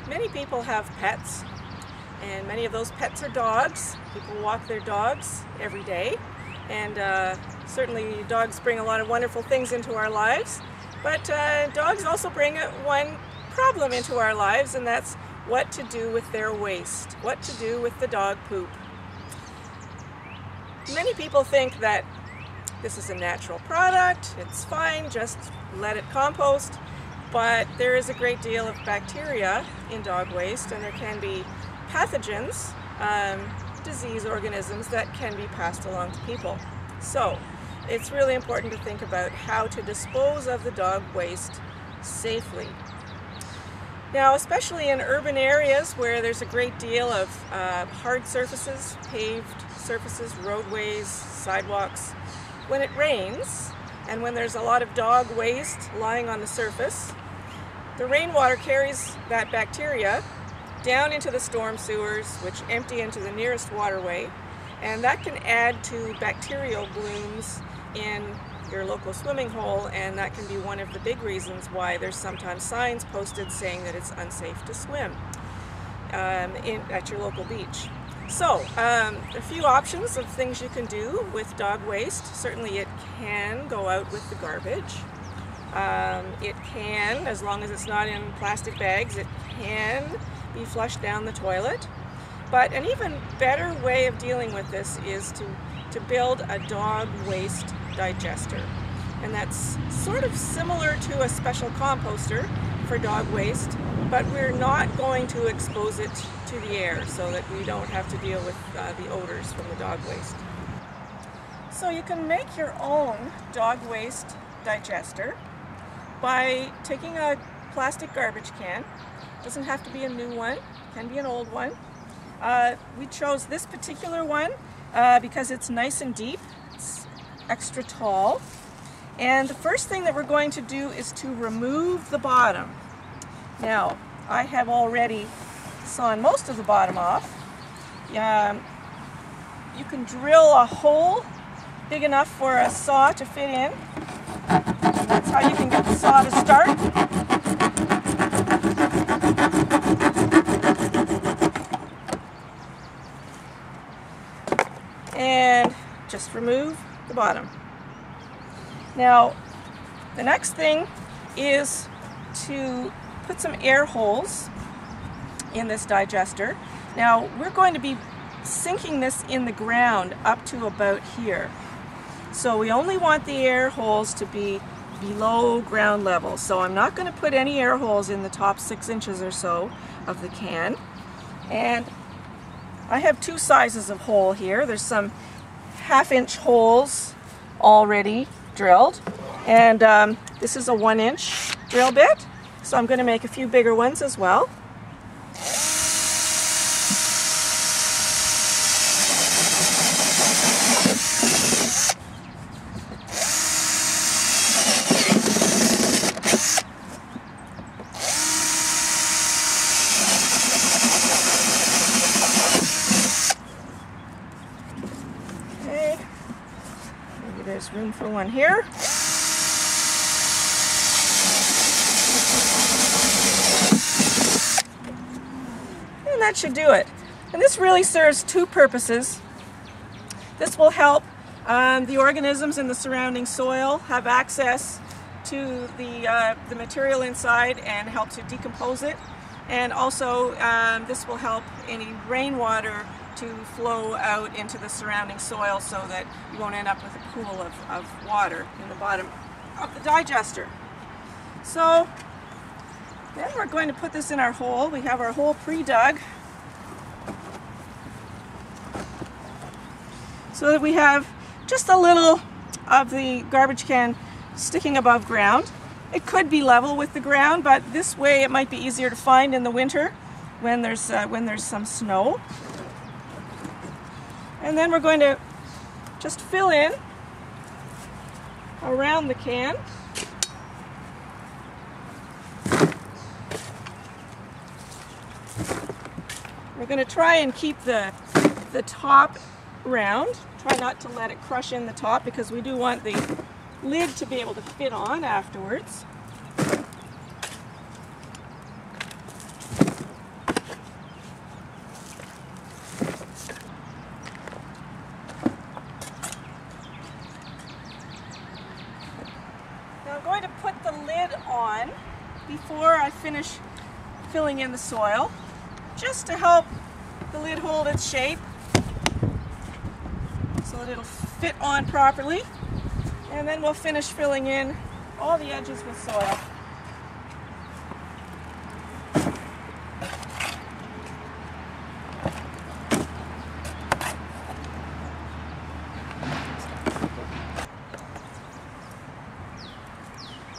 Many people have pets, and many of those pets are dogs. People walk their dogs every day, and certainly dogs bring a lot of wonderful things into our lives, but dogs also bring one problem into our lives, and that's what to do with their waste, what to do with the dog poop. Many people think that this is a natural product, it's fine, just let it compost, but there is a great deal of bacteria in dog waste, and there can be pathogens, disease organisms that can be passed along to people. So it's really important to think about how to dispose of the dog waste safely. Now, especially in urban areas where there's a great deal of hard surfaces, paved surfaces, roadways, sidewalks, when it rains and when there's a lot of dog waste lying on the surface, the rainwater carries that bacteria down into the storm sewers, which empty into the nearest waterway, and that can add to bacterial blooms in your local swimming hole, and that can be one of the big reasons why there's sometimes signs posted saying that it's unsafe to swim at your local beach. So, a few options of things you can do with dog waste. Certainly it can go out with the garbage. It can, as long as it's not in plastic bags, it can be flushed down the toilet. But an even better way of dealing with this is to build a dog waste digester. And that's sort of similar to a special composter for dog waste, but we're not going to expose it to the air so that we don't have to deal with the odors from the dog waste. So you can make your own dog waste digester by taking a plastic garbage can. It doesn't have to be a new one, it can be an old one. We chose this particular one because it's nice and deep, it's extra tall. And the first thing that we're going to do is to remove the bottom. Now, I have already sawn most of the bottom off. You can drill a hole big enough for a saw to fit in. That's how you can get the saw to start. And just remove the bottom. Now, the next thing is to put some air holes in this digester. Now, we're going to be sinking this in the ground up to about here. So we only want the air holes to be below ground level. So I'm not going to put any air holes in the top 6 inches or so of the can. And I have two sizes of hole here. There's some 1/2-inch holes already drilled, and this is a 1-inch drill bit, so I'm going to make a few bigger ones as well. Okay, maybe there's room for one here. And that should do it. And this really serves two purposes. This will help the organisms in the surrounding soil have access to the material inside and help to decompose it. And also this will help any rainwater to flow out into the surrounding soil so that you won't end up with a pool of water in the bottom of the digester. So then we're going to put this in our hole. We have our hole pre-dug so that we have just a little of the garbage can sticking above ground. It could be level with the ground, but this way it might be easier to find in the winter when there's some snow. And then we're going to just fill in around the can. We're going to try and keep the top round. Try not to let it crush in the top because we do want the lid to be able to fit on afterwards. finish filling in the soil just to help the lid hold its shape so that it'll fit on properly. And then we'll finish filling in all the edges with soil.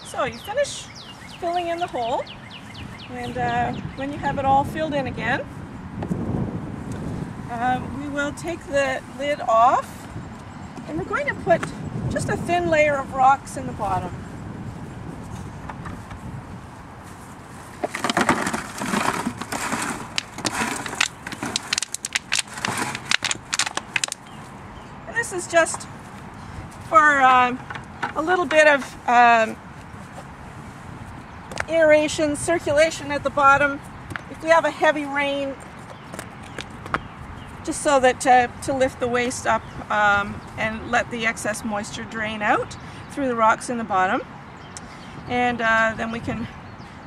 So you finish filling in the hole, and when you have it all filled in again, we will take the lid off, and we're going to put just a thin layer of rocks in the bottom. And this is just for a little bit of aeration, circulation at the bottom if we have a heavy rain, just so that to lift the waste up and let the excess moisture drain out through the rocks in the bottom. And then we can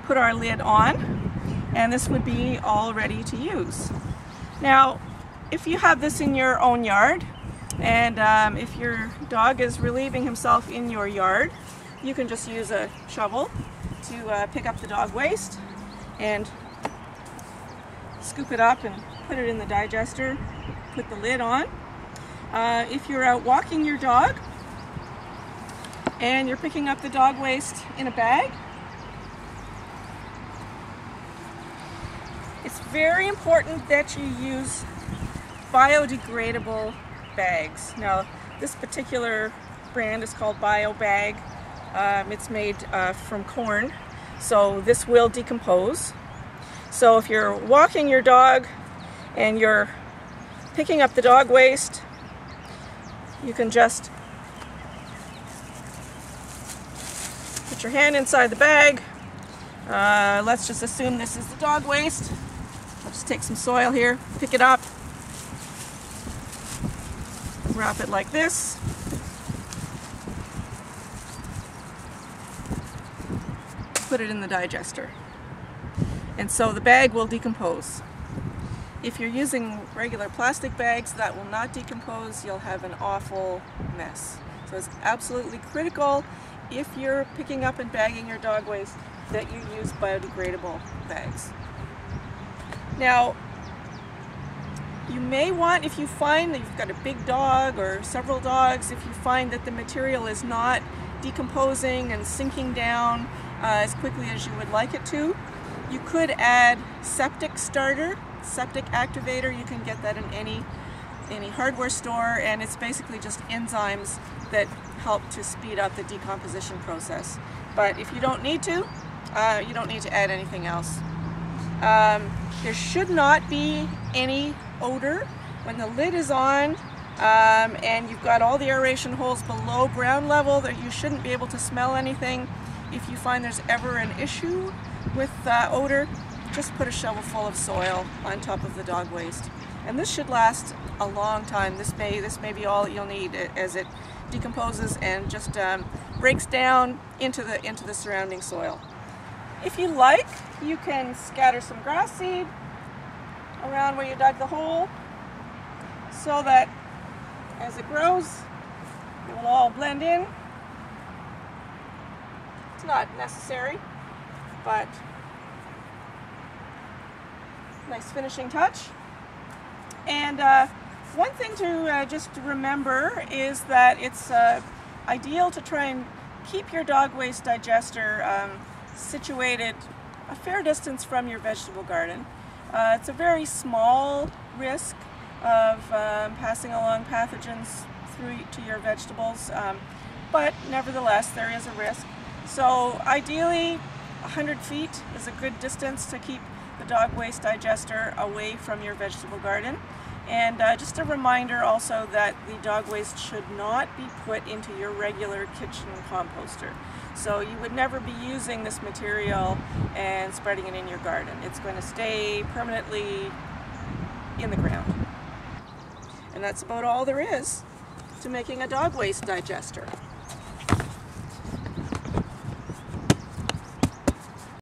put our lid on, and this would be all ready to use. Now, if you have this in your own yard, and if your dog is relieving himself in your yard, you can just use a shovel to pick up the dog waste and scoop it up and put it in the digester, put the lid on. If you're out walking your dog and you're picking up the dog waste in a bag, it's very important that you use biodegradable bags. Now, this particular brand is called BioBag. It's made from corn, so this will decompose. So if you're walking your dog and you're picking up the dog waste, you can just put your hand inside the bag. Let's just assume this is the dog waste. I'll just take some soil here, pick it up, wrap it like this. Put it in the digester, and so the bag will decompose. If you're using regular plastic bags, that will not decompose. You'll have an awful mess. So it's absolutely critical, if you're picking up and bagging your dog waste, that you use biodegradable bags. Now, you may want, if you find that you've got a big dog or several dogs, if you find that the material is not decomposing and sinking down as quickly as you would like it to, you could add septic starter, septic activator. You can get that in any hardware store, and it's basically just enzymes that help to speed up the decomposition process. But if you don't need to, you don't need to add anything else. There should not be any odor when the lid is on, and you've got all the aeration holes below ground level, that you shouldn't be able to smell anything. If you find there's ever an issue with odor, just put a shovel full of soil on top of the dog waste. And this should last a long time. This may be all that you'll need as it decomposes and just breaks down into the surrounding soil. If you like, you can scatter some grass seed around where you dug the hole, so that as it grows, it will all blend in. It's not necessary, but nice finishing touch. And one thing to just remember is that it's ideal to try and keep your dog waste digester situated a fair distance from your vegetable garden. It's a very small risk of passing along pathogens through to your vegetables, but nevertheless there is a risk. So ideally 100 feet is a good distance to keep the dog waste digester away from your vegetable garden. And just a reminder also that the dog waste should not be put into your regular kitchen composter. So you would never be using this material and spreading it in your garden. It's going to stay permanently in the ground. And that's about all there is to making a dog waste digester.